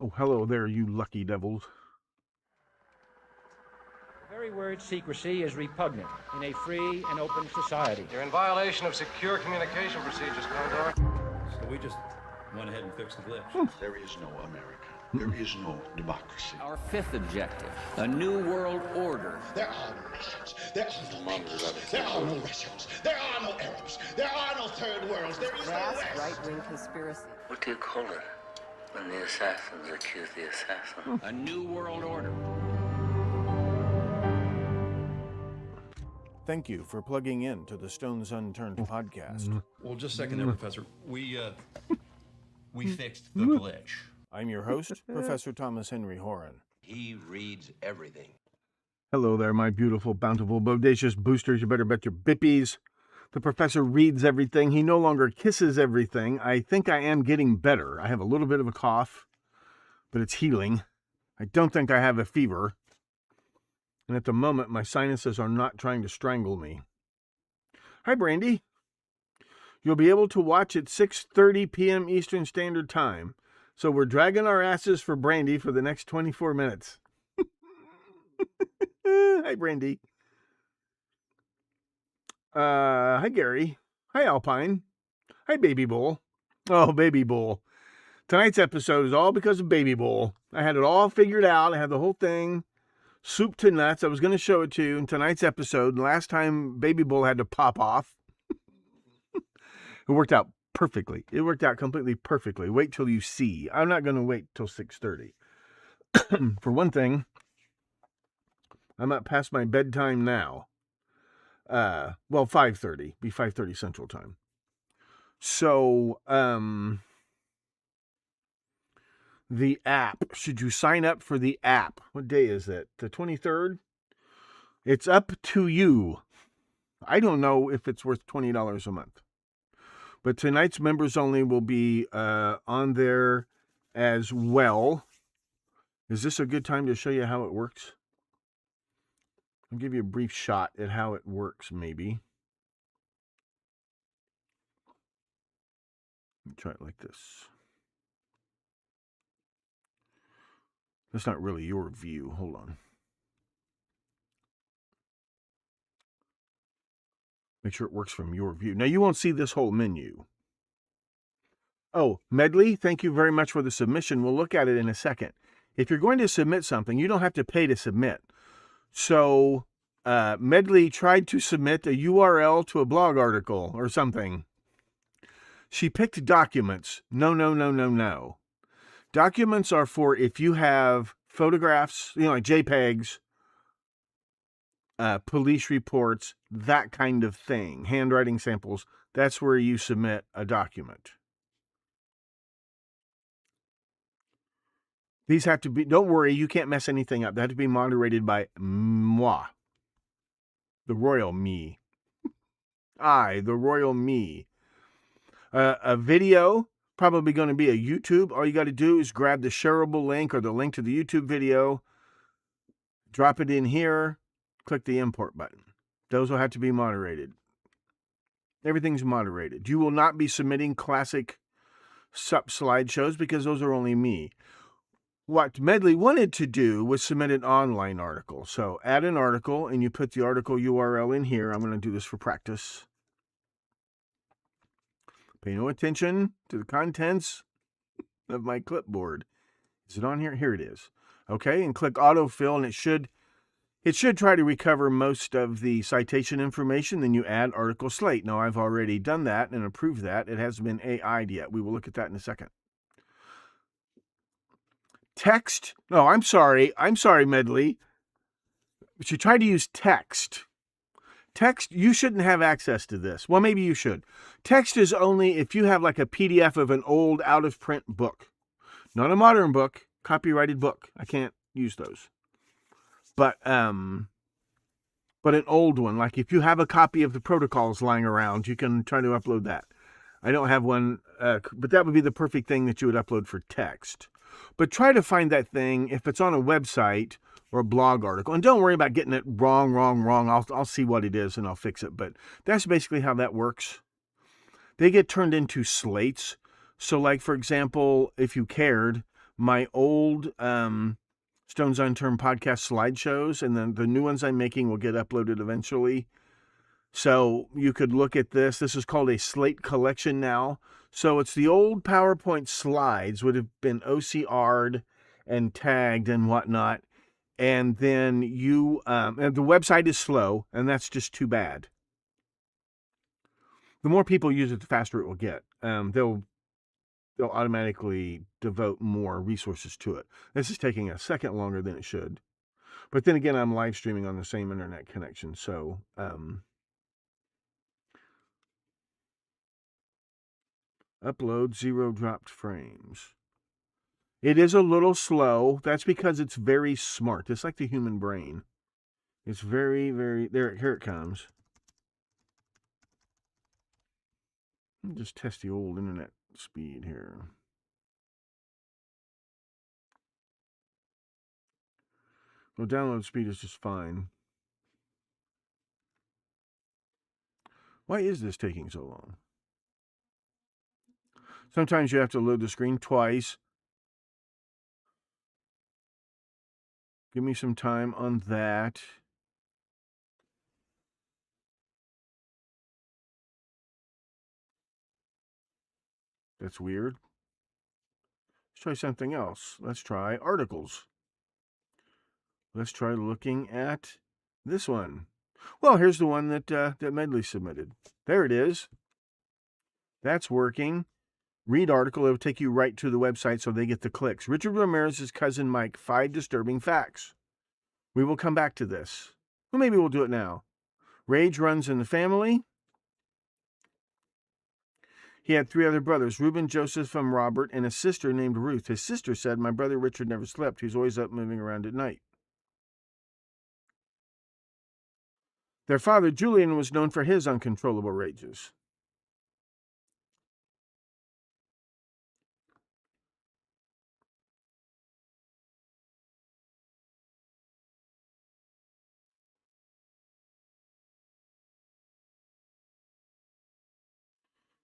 Oh, hello there, you lucky devils. The very word secrecy is repugnant in a free and open society. You're in violation of secure communication procedures, Commodore. So we just went ahead and fixed the glitch. There is no America. There is no democracy. Our fifth objective, a new world order. There are no nations. There are no peoples. There are no Russians. There are no Arabs. There are no third worlds. There is no West. Right-wing conspiracy. What do you call it when the assassins accuse the assassin? A new world order. Thank you for plugging in to the Stones Unturned podcast. Well, just a second there, Professor. We fixed the glitch. I'm your host, Professor Thomas Henry Horan. He reads everything. Hello there, my beautiful, bountiful, bodacious boosters. You better bet your bippies. The professor reads everything. He no longer kisses everything. I think I am getting better. I have a little bit of a cough, but it's healing. I don't think I have a fever. And at the moment, my sinuses are not trying to strangle me. Hi, Brandy. You'll be able to watch at 6:30 p.m. Eastern Standard Time. So we're dragging our asses for Brandy for the next 24 minutes. Hi, Brandy. Hi, Gary. Hi, Alpine. Hi, Baby Bull. Oh, Baby Bull. Tonight's episode is all because of Baby Bull. I had it all figured out. I had the whole thing soup to nuts. I was going to show it to you in tonight's episode. Last time Baby Bull had to pop off. It worked out perfectly. It worked out completely perfectly. Wait till you see. I'm not going to wait till 6:30. For one thing, I'm up past my bedtime now. 5:30. Be 5:30 Central Time. So, the app. Should you sign up for the app? What day is it? The 23rd? It's up to you. I don't know if it's worth $20 a month. But tonight's members only will be on there as well. Is this a good time to show you how it works? I'll give you a brief shot at how it works, maybe. Let me try it like this. That's not really your view. Hold on. Make sure it works from your view. Now, you won't see this whole menu. Oh, Medley, thank you very much for the submission. We'll look at it in a second. If you're going to submit something, you don't have to pay to submit. So, Medley tried to submit a URL to a blog article or something. She picked documents. No. Documents are for if you have photographs, like JPEGs, police reports, that kind of thing, handwriting samples. That's where you submit a document. These have to be, don't worry, you can't mess anything up. They have to be moderated by moi, the royal me. I, the royal me. A video, probably going to be a YouTube. All you got to do is grab the shareable link or the link to the YouTube video, drop it in here, click the import button. Those will have to be moderated. Everything's moderated. You will not be submitting classic sup slideshows because those are only me. What Medley wanted to do was submit an online article. So add an article and you put the article URL in here. I'm going to do this for practice. Pay no attention to the contents of my clipboard. Is it on here? Here it is. Okay, and click autofill, and it should try to recover most of the citation information. Then you add article slate. Now, I've already done that and approved that. It hasn't been AI'd yet. We will look at that in a second. Text. No, I'm sorry, Medley. But you try to use text. Text, you shouldn't have access to this. Well, maybe you should. Text is only if you have like a PDF of an old out-of-print book. Not a modern book, copyrighted book. I can't use those. But an old one, like if you have a copy of the protocols lying around, you can try to upload that. I don't have one, but that would be the perfect thing that you would upload for text. But try to find that thing if it's on a website or a blog article. And don't worry about getting it wrong. I'll see what it is and I'll fix it. But that's basically how that works. They get turned into slates. So like, for example, if you cared, my old Stones Unturned podcast slideshows, and then the new ones I'm making will get uploaded eventually. So you could look at this. This is called a slate collection now. So it's the old PowerPoint slides would have been OCR'd and tagged and whatnot. And then and the website is slow, and that's just too bad. The more people use it, the faster it will get. They'll automatically devote more resources to it. This is taking a second longer than it should. But then again, I'm live streaming on the same internet connection, so upload 0 dropped frames. It is a little slow. That's because it's very smart. It's like the human brain. It's very, very... Here it comes. Let me just test the old internet speed here. Well, download speed is just fine. Why is this taking so long? Sometimes you have to load the screen twice. Give me some time on that. That's weird. Let's try something else. Let's try articles. Let's try looking at this one. Well, here's the one that Medley submitted. There it is. That's working. Read article. It will take you right to the website so they get the clicks. Richard Ramirez's cousin Mike, 5 disturbing facts. We will come back to this. Well, maybe we'll do it now. Rage runs in the family. He had 3 other brothers, Reuben, Joseph, and Robert, and a sister named Ruth. His sister said, my brother Richard never slept. He was always up moving around at night. Their father, Julian, was known for his uncontrollable rages.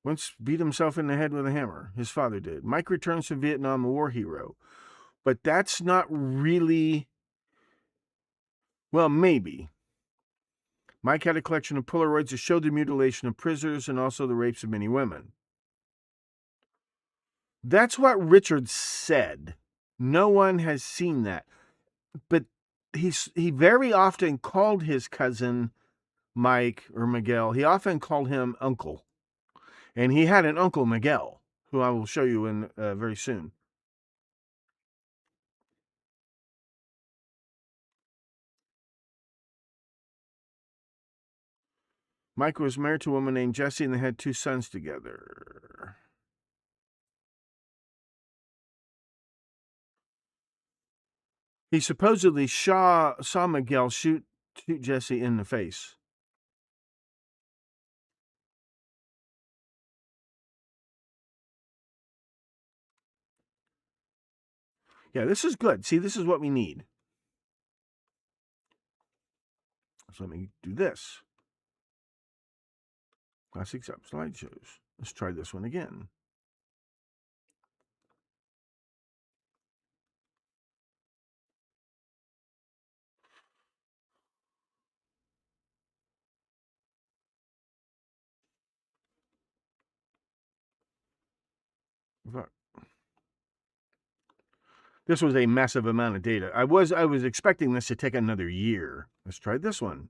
Once beat himself in the head with a hammer. His father did. Mike returns from Vietnam, a war hero. But that's not really... Well, maybe. Mike had a collection of Polaroids that showed the mutilation of prisoners and also the rapes of many women. That's what Richard said. No one has seen that. But he very often called his cousin Mike or Miguel. He often called him Uncle. And he had an Uncle Miguel, who I will show you in very soon. Mike was married to a woman named Jessie, and they had 2 sons together. He supposedly saw Miguel shoot Jessie in the face. Yeah, this is good. See, this is what we need. So let me do this. Classics up slideshows. Let's try this one again. This was a massive amount of data. I was expecting this to take another year. Let's try this one.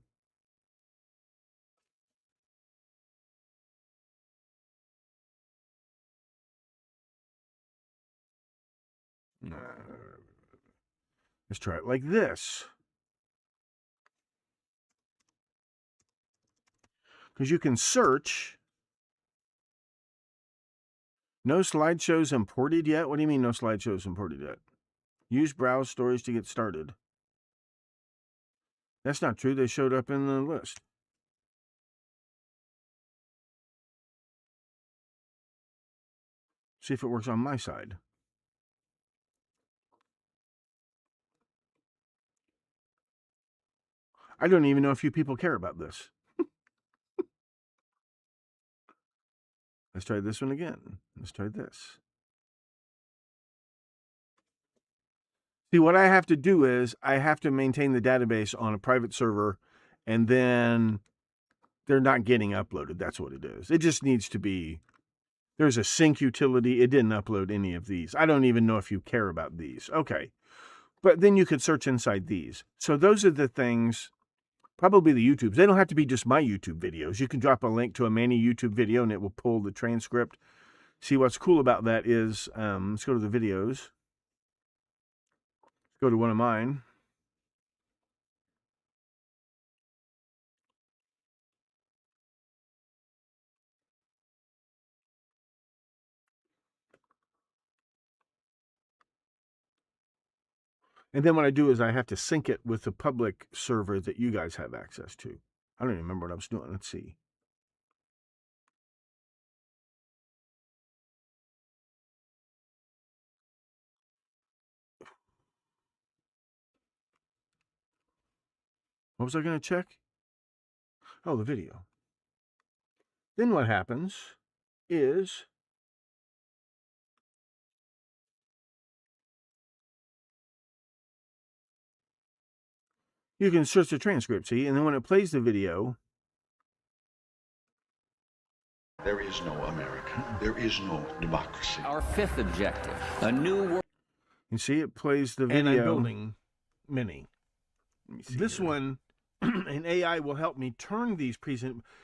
Let's try it like this. Because you can search. No slideshows imported yet? What do you mean no slideshows imported yet? Use browse stories to get started. That's not true. They showed up in the list. See if it works on my side. I don't even know if you people care about this. Let's try this one again. Let's try this. See, what I have to do is I have to maintain the database on a private server, and then they're not getting uploaded. That's what it is. It just needs to be, there's a sync utility. It didn't upload any of these. I don't even know if you care about these. Okay. But then you could search inside these. So those are the things, probably the YouTubes. They don't have to be just my YouTube videos. You can drop a link to a Manny YouTube video and it will pull the transcript. See, what's cool about that is, let's go to the videos. Go to one of mine. And then what I do is I have to sync it with the public server that you guys have access to. I don't even remember what I was doing. Let's see. What was I going to check? Oh, the video. Then what happens is you can search the transcript, see? And then when it plays the video, There is no America. There is no democracy. Our fifth objective, a new world. you see it plays the video. And I'm building many. This one, an AI will help me turn these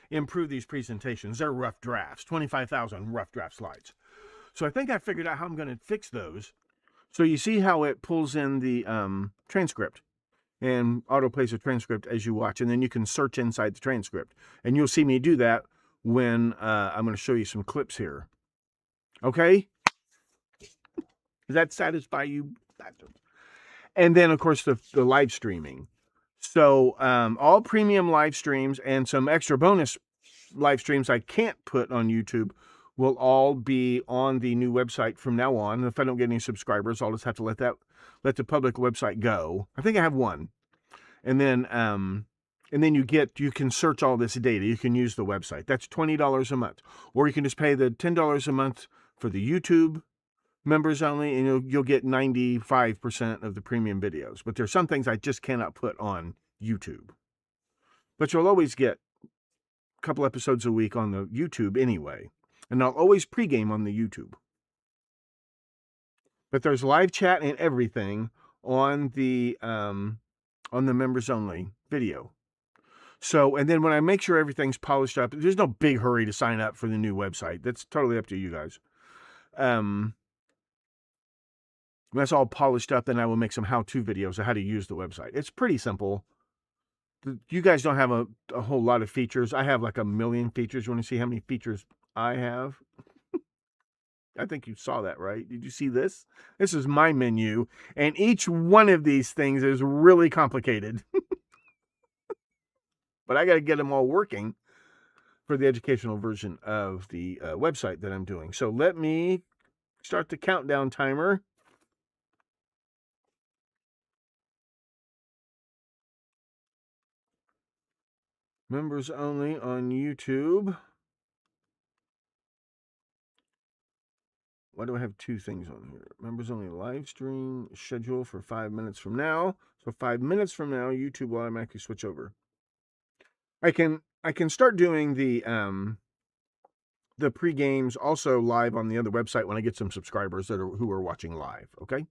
improve these presentations. They're rough drafts, 25,000 rough draft slides. So I think I figured out how I'm going to fix those. So you see how it pulls in the transcript and autoplays a transcript as you watch, and then you can search inside the transcript. And you'll see me do that when I'm going to show you some clips here. Okay? Does that satisfy you? And then, of course, the live streaming. So all premium live streams and some extra bonus live streams I can't put on YouTube will all be on the new website from now on. If I don't get any subscribers, I'll just have to let the public website go. I think I have one. And then you can search all this data. You can use the website. That's $20 a month. Or you can just pay the $10 a month for the YouTube members only, and you'll get 95% of the premium videos. But there's some things I just cannot put on YouTube. But you'll always get a couple episodes a week on the YouTube anyway. And I'll always pregame on the YouTube. But there's live chat and everything on the members only video. So, and then when I make sure everything's polished up, there's no big hurry to sign up for the new website. That's totally up to you guys. When that's all polished up, then I will make some how-to videos of how to use the website. It's pretty simple. You guys don't have a whole lot of features. I have like 1 million features. You want to see how many features I have? I think you saw that, right? Did you see this? This is my menu, and each one of these things is really complicated. But I got to get them all working for the educational version of the website that I'm doing. So let me start the countdown timer. Members only on YouTube. Why do I have two things on here? Members only live stream schedule for 5 minutes from now. So 5 minutes from now, YouTube will automatically switch over. I can start doing the pre-games also live on the other website when I get some subscribers who are watching live. Okay.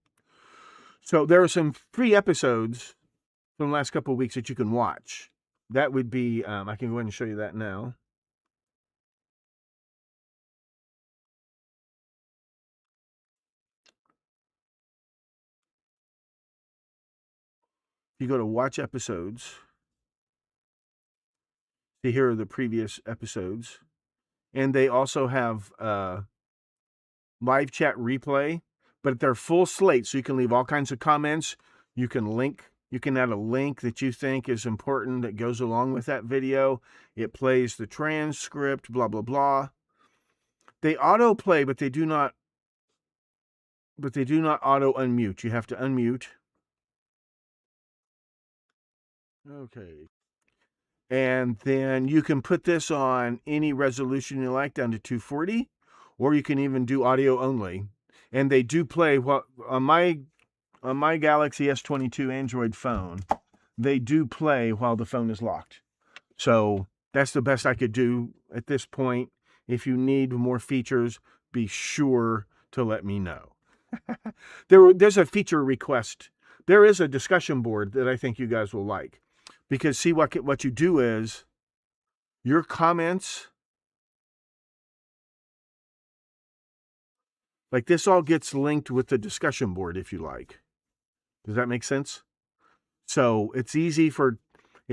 So there are some free episodes from the last couple of weeks that you can watch. That would be, I can go ahead and show you that now. You go to watch episodes. See, here are the previous episodes. And they also have live chat replay, but they're full slate. So you can leave all kinds of comments. You can add a link that you think is important that goes along with that video. It plays the transcript, blah, blah, blah. They autoplay, but they do not auto unmute. You have to unmute. Okay. And then you can put this on any resolution you like down to 240, or you can even do audio only. And they do play on on my Galaxy S22 Android phone, they do play while the phone is locked. So that's the best I could do at this point. If you need more features, be sure to let me know. There's a feature request. There is a discussion board that I think you guys will like. Because see, what you do is your comments, like this all gets linked with the discussion board if you like. Does that make sense? So it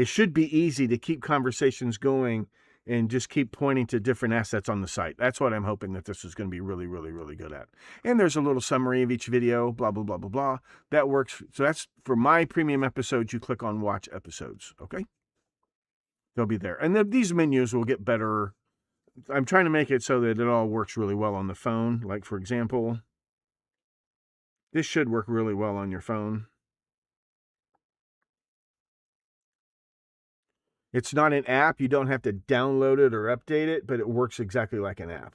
should be easy to keep conversations going and just keep pointing to different assets on the site. That's what I'm hoping that this is going to be really, really, really good at. And there's a little summary of each video, blah, blah, blah, blah, blah. That works. So that's for my premium episodes. You click on watch episodes. Okay. They'll be there. And these menus will get better. I'm trying to make it so that it all works really well on the phone. Like, for example, this should work really well on your phone. It's not an app. You don't have to download it or update it, but it works exactly like an app.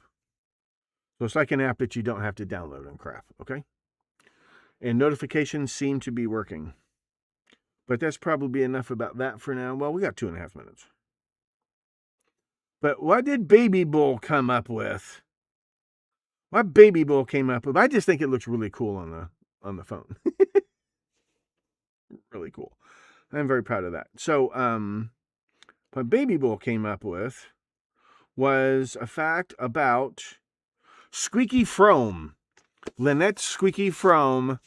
So it's like an app that you don't have to download and crap, okay? And notifications seem to be working. But that's probably enough about that for now. Well, we got 2.5 minutes. But what did Baby Bull come up with? What Baby Bull came up with? I just think it looks really cool on the phone. Really cool. I'm very proud of that. So, what Baby Bull came up with was a fact about Squeaky Frome. Lynette Squeaky Frome,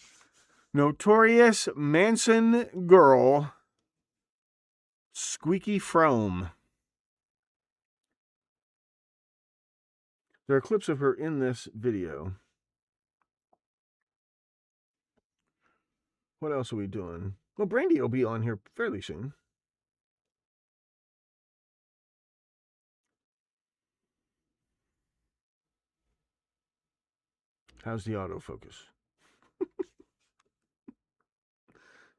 notorious Manson girl, Squeaky Frome. There are clips of her in this video. What else are we doing? Well, Brandy will be on here fairly soon. How's the autofocus?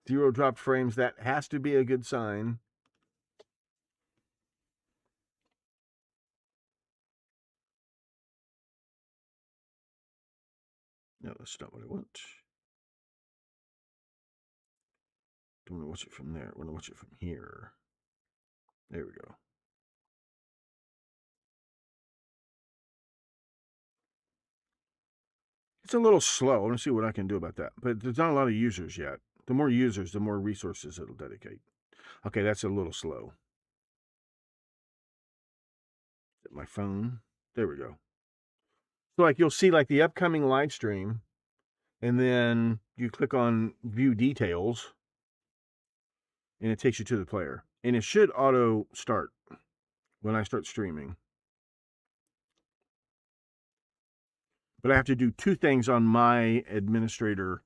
0 dropped frames. That has to be a good sign. No, that's not what I want. Don't want to watch it from there. I want to watch it from here. There we go. It's a little slow. I want to see what I can do about that. But there's not a lot of users yet. The more users, the more resources it'll dedicate. Okay, that's a little slow. My phone. There we go. So like you'll see like the upcoming live stream, and then you click on view details, and it takes you to the player. And it should auto start when I start streaming. But I have to do 2 things on my administrator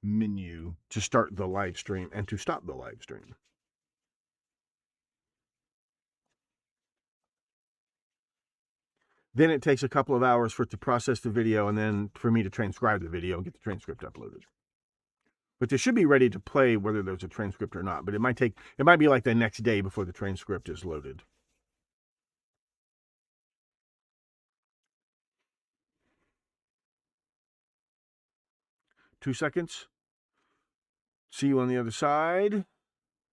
menu to start the live stream and to stop the live stream. Then it takes a couple of hours for it to process the video and then for me to transcribe the video and get the transcript uploaded. But they should be ready to play whether there's a transcript or not. But it might be like the next day before the transcript is loaded. Two seconds. See you on the other side.